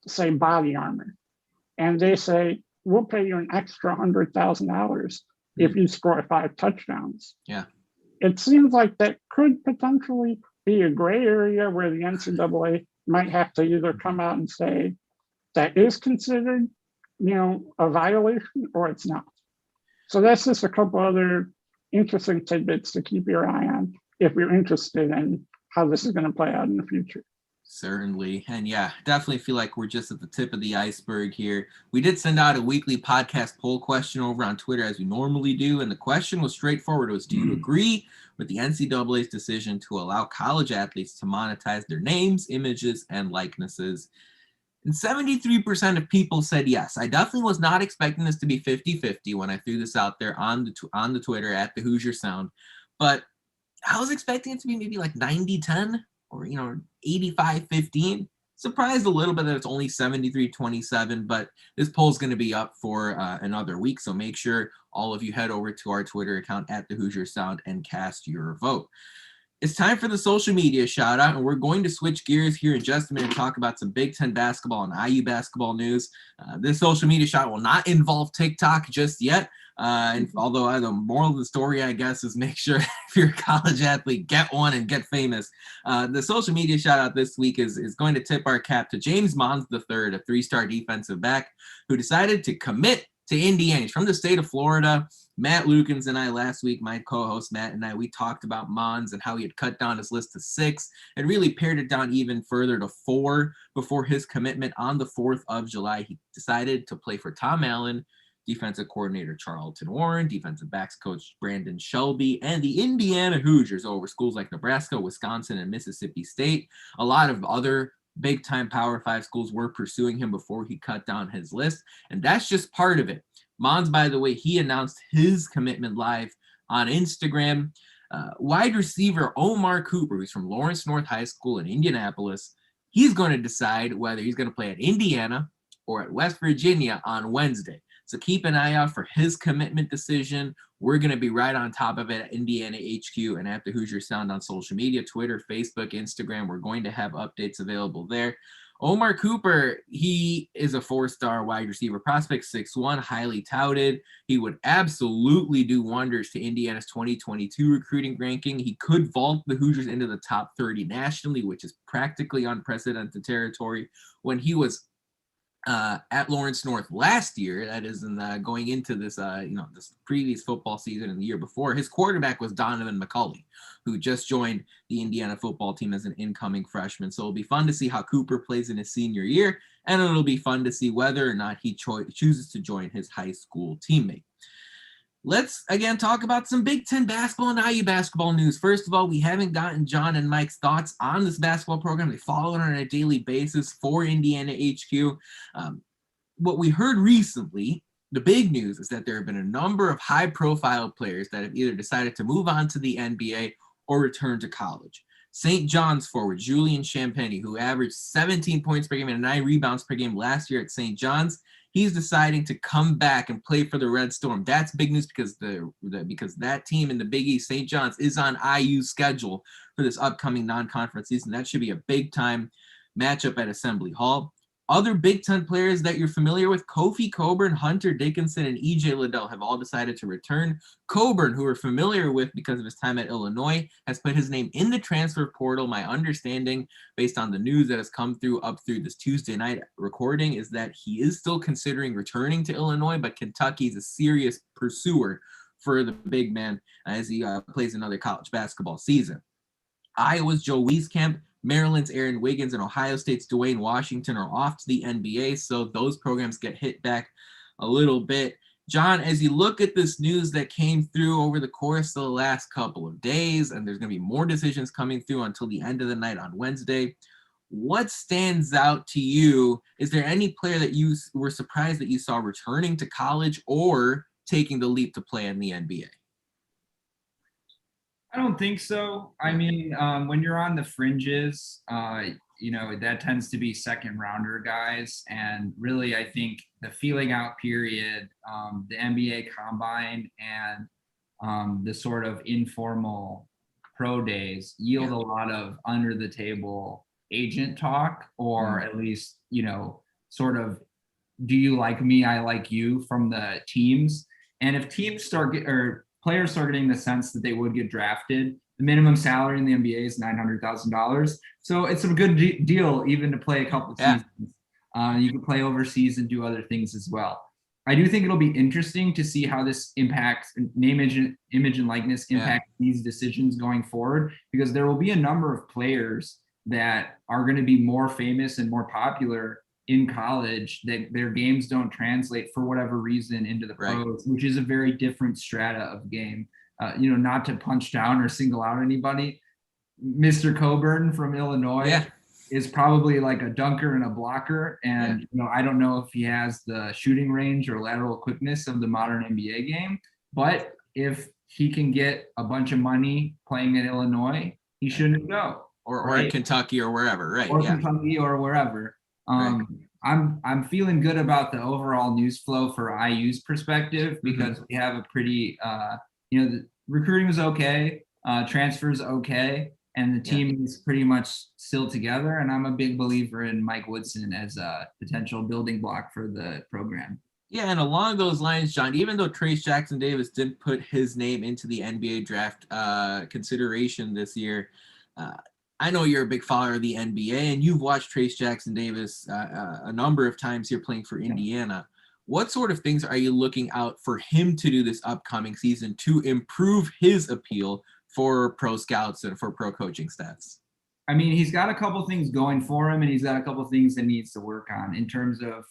say, Body Armor, and they say, we'll pay you an extra $100,000 if you score 5 touchdowns. Yeah. It seems like that could potentially be a gray area where the NCAA might have to either come out and say that is considered, a violation, or it's not. So that's just a couple other interesting tidbits to keep your eye on if you're interested in how this is going to play out in the future. Certainly. And yeah, definitely feel like we're just at the tip of the iceberg here. We did send out a weekly podcast poll question over on Twitter as we normally do. And the question was straightforward. It was, do you agree with the NCAA's decision to allow college athletes to monetize their names, images, and likenesses? And 73% of people said yes. I definitely was not expecting this to be 50-50 when I threw this out there on the Twitter at the Hoosier Sound. But I was expecting it to be maybe like 90-10. Or 85-15. Surprised a little bit that it's only 73-27, but this poll is going to be up for another week, so make sure all of you head over to our Twitter account at the Hoosier Sound and cast your vote. It's time for the social media shout out, and we're going to switch gears here in just a minute and talk about some Big Ten basketball and IU basketball news. This social media shout will not involve TikTok just yet. And although the moral of the story, I guess, is make sure if you're a college athlete, get one and get famous. The social media shout out this week is going to tip our cap to James Mons III, a 3-star defensive back who decided to commit to Indiana. He's from the state of Florida. Matt Lukens and I last week, my co-host Matt and I, we talked about Mons and how he had cut down his list to 6 and really pared it down even further to 4 before his commitment on the 4th of July. He decided to play for Tom Allen, defensive coordinator Charlton Warren, defensive backs coach Brandon Shelby, and the Indiana Hoosiers over schools like Nebraska, Wisconsin, and Mississippi State. A lot of other big-time Power 5 schools were pursuing him before he cut down his list, and that's just part of it. Mons, by the way, he announced his commitment live on Instagram. Wide receiver Omar Cooper, who's from Lawrence North High School in Indianapolis, he's going to decide whether he's going to play at Indiana or at West Virginia on Wednesday. So keep an eye out for his commitment decision. We're going to be right on top of it at Indiana HQ and at the Hoosier Sound on social media, Twitter, Facebook, Instagram. We're going to have updates available there. Omar Cooper, he is a 4-star wide receiver prospect, 6'1", highly touted. He would absolutely do wonders to Indiana's 2022 recruiting ranking. He could vault the Hoosiers into the top 30 nationally, which is practically unprecedented territory. When he was at Lawrence North last year, that is going into this this previous football season and the year before, his quarterback was Donovan McCulley, who just joined the Indiana football team as an incoming freshman. So it'll be fun to see how Cooper plays in his senior year, and it'll be fun to see whether or not he chooses to join his high school teammate. Let's, again, talk about some Big Ten basketball and IU basketball news. First of all, we haven't gotten John and Mike's thoughts on this basketball program. They follow it on a daily basis for Indiana HQ. What we heard recently, the big news, is that there have been a number of high-profile players that have either decided to move on to the NBA or return to college. St. John's forward Julian Champagne, who averaged 17 points per game and 9 rebounds per game last year at St. John's, he's deciding to come back and play for the Red Storm. That's big news because because that team in the Big East, St. John's, is on IU's schedule for this upcoming non-conference season. That should be a big-time matchup at Assembly Hall. Other Big Ten players that you're familiar with, Kofi Coburn, Hunter Dickinson, and E.J. Liddell have all decided to return. Coburn, who we're familiar with because of his time at Illinois, has put his name in the transfer portal. My understanding, based on the news that has come through up through this Tuesday night recording, is that he is still considering returning to Illinois, but Kentucky is a serious pursuer for the big man as he plays another college basketball season. Iowa's Joe Wieskamp, Maryland's Aaron Wiggins, and Ohio State's Dwayne Washington are off to the NBA, so those programs get hit back a little bit. John, as you look at this news that came through over the course of the last couple of days, and there's going to be more decisions coming through until the end of the night on Wednesday, what stands out to you? Is there any player that you were surprised that you saw returning to college or taking the leap to play in the NBA? I don't think so. I mean, when you're on the fringes, that tends to be second rounder guys. And really, I think the feeling out period, the NBA combine, and the sort of informal pro days yield a lot of under the table agent talk, or at least, sort of, do you like me? I like you from the teams. And if teams players start getting the sense that they would get drafted, the minimum salary in the NBA is $900,000. So it's a good deal even to play a couple of seasons. You can play overseas and do other things as well. I do think it'll be interesting to see how this impacts name, image, and likeness impact these decisions going forward, because there will be a number of players that are going to be more famous and more popular in college that their games don't translate for whatever reason into the pros, which is a very different strata of game. Not to punch down or single out anybody, Mr. Coburn from Illinois is probably like a dunker and a blocker. And, I don't know if he has the shooting range or lateral quickness of the modern NBA game, but if he can get a bunch of money playing in Illinois, he shouldn't go. Or Kentucky or wherever, right? Or Kentucky or wherever. I'm feeling good about the overall news flow for IU's perspective, because we have a pretty, the recruiting was okay, transfers okay, and the team is pretty much still together. And I'm a big believer in Mike Woodson as a potential building block for the program. Yeah, and along those lines, John, even though Trayce Jackson-Davis didn't put his name into the NBA draft consideration this year, I know you're a big follower of the NBA, and you've watched Trayce Jackson-Davis a number of times here playing for Indiana. What sort of things are you looking out for him to do this upcoming season to improve his appeal for pro scouts and for pro coaching stats? I mean, he's got a couple things going for him, and he's got a couple things that needs to work on in terms of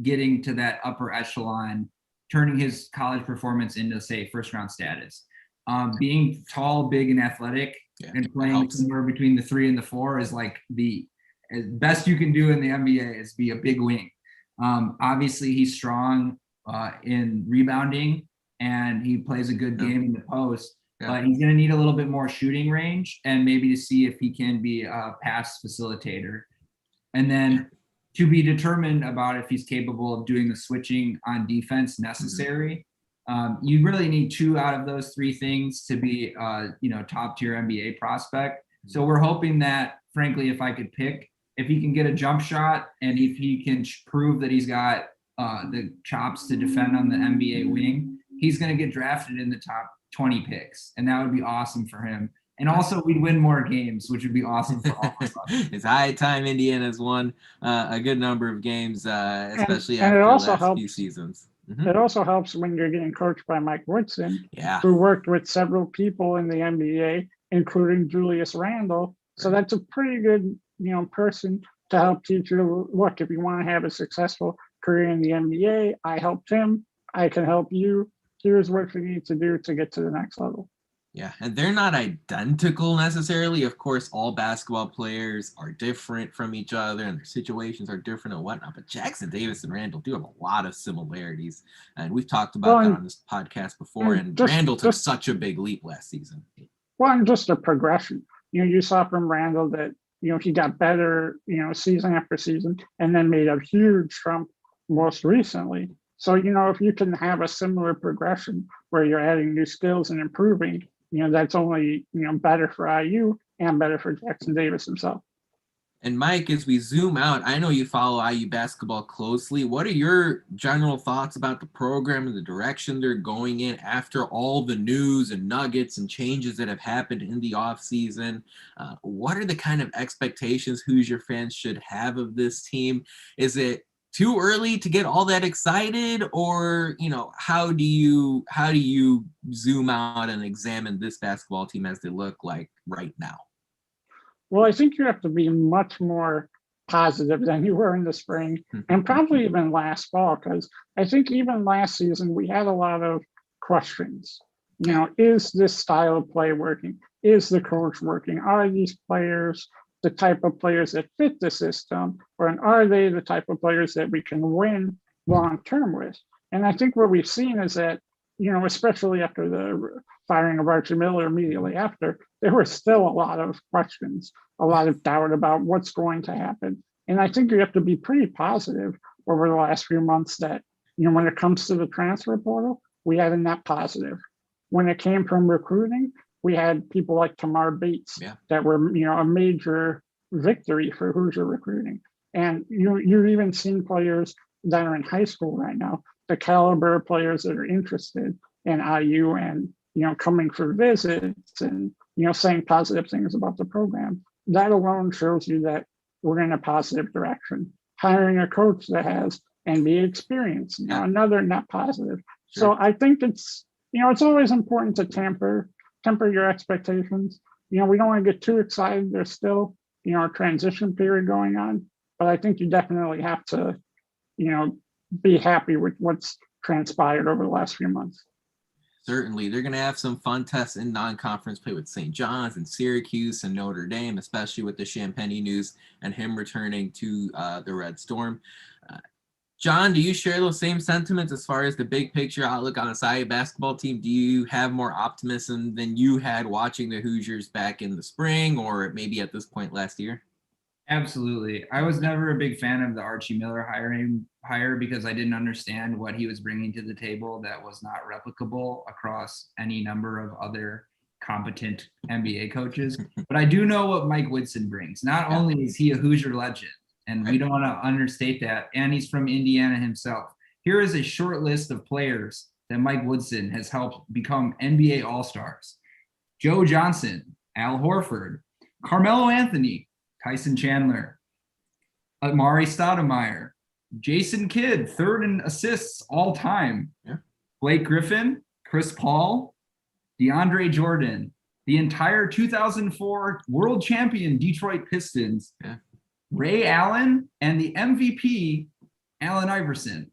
getting to that upper echelon, turning his college performance into, say, first-round status. Being tall, big, and athletic, and playing somewhere between the 3 and the 4 is like the best you can do in the NBA is be a big wing. Obviously, he's strong in rebounding, and he plays a good game in the post, but he's going to need a little bit more shooting range, and maybe to see if he can be a pass facilitator. And then to be determined about if he's capable of doing the switching on defense necessary. You really need 2 out of those 3 things to be, top tier NBA prospect. So we're hoping that, frankly, if I could pick, if he can get a jump shot and if he can prove that he's got the chops to defend on the NBA wing, he's going to get drafted in the top 20 picks. And that would be awesome for him. And also we'd win more games, which would be awesome for all of us. It's high time Indiana's won a good number of games, especially after the last few seasons. It also helps when you're getting coached by Mike Woodson, who worked with several people in the NBA, including Julius Randle. So that's a pretty good, person to help teach you, look, if you want to have a successful career in the NBA, I helped him, I can help you. Here's what you need to do to get to the next level. Yeah, and they're not identical necessarily. Of course, all basketball players are different from each other and their situations are different and whatnot. But Jackson-Davis and Randle do have a lot of similarities. And we've talked about that on this podcast before. And Randle took such a big leap last season. Well, and just a progression. You saw from Randle that, he got better, season after season, and then made a huge jump most recently. So, if you can have a similar progression where you're adding new skills and improving, that's only, better for IU and better for Jackson-Davis himself. And Mike, as we zoom out, I know you follow IU basketball closely. What are your general thoughts about the program and the direction they're going in after all the news and nuggets and changes that have happened in the offseason? What are the kind of expectations Hoosier fans should have of this team? Is it too early to get all that excited, or how do you zoom out and examine this basketball team as they look like right now? Well, I think you have to be much more positive than you were in the spring and probably even last fall, because I think even last season we had a lot of questions. Is this style of play working? Is the coach working? Are these players the type of players that fit the system, or are they the type of players that we can win long term with? And I think what we've seen is that, especially after the firing of Archie Miller immediately after, there were still a lot of questions, a lot of doubt about what's going to happen. And I think you have to be pretty positive over the last few months that, when it comes to the transfer portal, we had a net positive. When it came from recruiting, we had people like Tamar Bates that were, a major victory for Hoosier recruiting. And you've even seen players that are in high school right now, the caliber of players that are interested in IU and, coming for visits and, saying positive things about the program. That alone shows you that we're in a positive direction. Hiring a coach that has NBA experience, another net positive. Sure. So I think it's always important to temper your expectations. We don't want to get too excited. There's still, a transition period going on, but I think you definitely have to, be happy with what's transpired over the last few months. Certainly. They're going to have some fun tests in non-conference play with St. John's and Syracuse and Notre Dame, especially with the Champagne news and him returning to the Red Storm. John, do you share those same sentiments as far as the big picture outlook on the IU basketball team? Do you have more optimism than you had watching the Hoosiers back in the spring or maybe at this point last year? Absolutely. I was never a big fan of the Archie Miller hire because I didn't understand what he was bringing to the table that was not replicable across any number of other competent NBA coaches. But I do know what Mike Woodson brings. Not only is he a Hoosier legend, and we don't want to understate that, and he's from Indiana himself. Here is a short list of players that Mike Woodson has helped become NBA All-Stars. Joe Johnson, Al Horford, Carmelo Anthony, Tyson Chandler, Amari Stoudemire, Jason Kidd, third in assists all time. Blake Griffin, Chris Paul, DeAndre Jordan, the entire 2004 world champion Detroit Pistons, Ray Allen, and the MVP, Allen Iverson.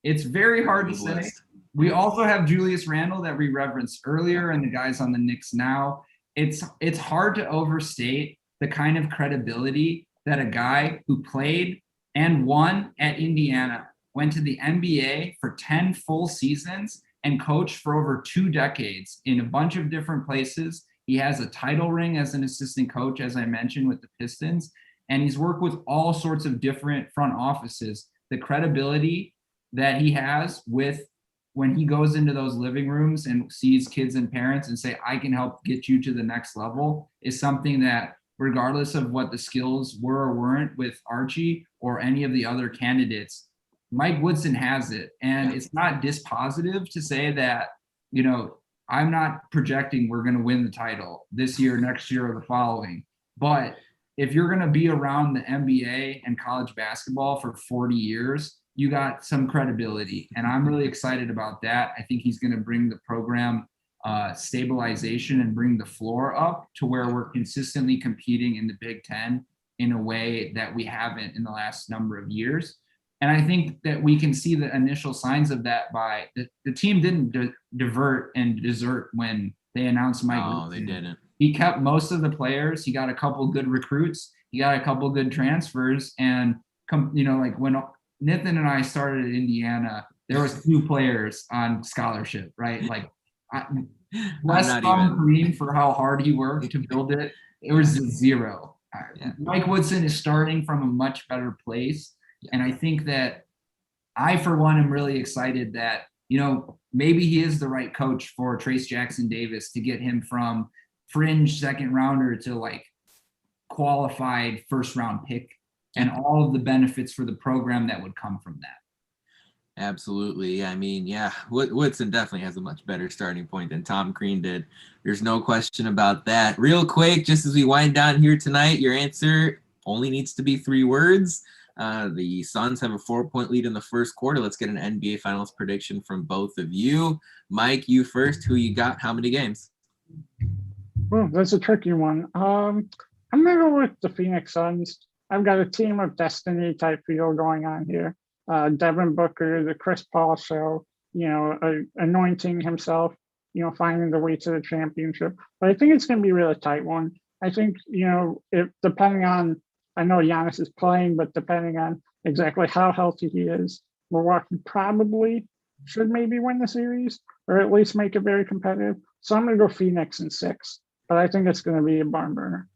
It's very hard to say. We also have Julius Randle that we referenced earlier and the guys on the Knicks now. It's hard to overstate the kind of credibility that a guy who played and won at Indiana, went to the NBA for 10 full seasons and coached for over 2 decades in a bunch of different places. He has a title ring as an assistant coach, as I mentioned, with the Pistons, and he's worked with all sorts of different front offices. The credibility that he has with when he goes into those living rooms and sees kids and parents and say, I can help get you to the next level, is something that, regardless of what the skills were or weren't with Archie or any of the other candidates, Mike Woodson has it. And it's not dispositive to say that, I'm not projecting we're going to win the title this year, next year, or the following. But if you're going to be around the NBA and college basketball for 40 years, you got some credibility. And I'm really excited about that. I think he's going to bring the program stabilization and bring the floor up to where we're consistently competing in the Big Ten in a way that we haven't in the last number of years. And I think that we can see the initial signs of that by the team didn't divert and desert when they announced Mike. Oh, they didn't. He kept most of the players. He got a couple good recruits. He got a couple good transfers. And, like when Nathan and I started at Indiana, there was 2 players on scholarship, right? Like, less Tom Green for how hard he worked to build it. It was 0. Mike Woodson is starting from a much better place. And I think that I, for one, am really excited that, maybe he is the right coach for Trace Jackson Davis to get him from fringe second rounder to like qualified first round pick and all of the benefits for the program that would come from that. Absolutely. I mean, Woodson definitely has a much better starting point than Tom Crean did. There's no question about that. Real quick, just as we wind down here tonight, your answer only needs to be 3 words. The Suns have a 4-point lead in the first quarter. Let's get an NBA Finals prediction from both of you. Mike, you first. Who you got? How many games? Well, that's a tricky one. I'm gonna go with the Phoenix Suns. I've got a team of destiny type feel going on here. Devin Booker, the Chris Paul show, anointing himself, finding the way to the championship. But I think it's going to be a really tight one. I think, if depending on, I know Giannis is playing, but depending on exactly how healthy he is, Milwaukee probably should maybe win the series or at least make it very competitive. So I'm going to go Phoenix in 6, but I think it's going to be a barn burner.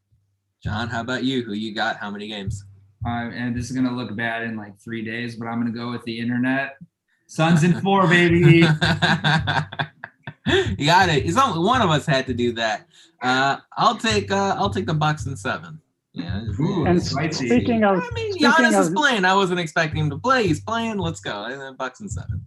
John, how about you? Who you got? How many games? And this is going to look bad in like 3 days, but I'm going to go with the internet. Suns in 4, baby. You got it. It's only one of us had to do that. I'll take the Bucks in 7. Yeah. Ooh, And spicy. speaking of, Giannis is playing. I wasn't expecting him to play. He's playing. Let's go. And then Bucks in 7.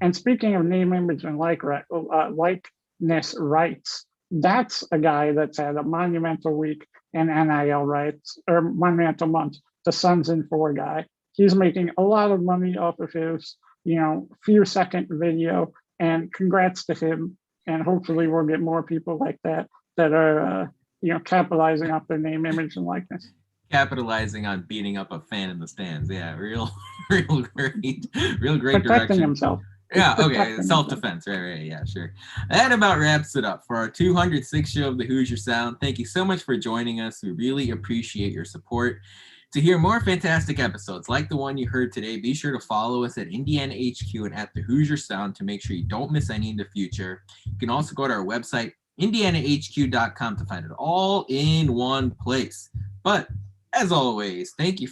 and speaking of name, image, and likeness rights, that's a guy that's had a monumental week in NIL rights or monumental month. The Suns in 4 guy. He's making a lot of money off of his, few second video, and congrats to him. And hopefully we'll get more people like that are, capitalizing off their name, image, and likeness. Capitalizing on beating up a fan in the stands. Yeah, real great Protecting direction. himself. Yeah, okay. Protecting Self-defense. Right. Yeah, sure. That about wraps it up for our 206th show of the Hoosier Sound. Thank you so much for joining us. We really appreciate your support. To hear more fantastic episodes like the one you heard today, be sure to follow us at Indiana HQ and at the Hoosier Sound to make sure you don't miss any in the future. You can also go to our website, indianahq.com, to find it all in one place. But as always, thank you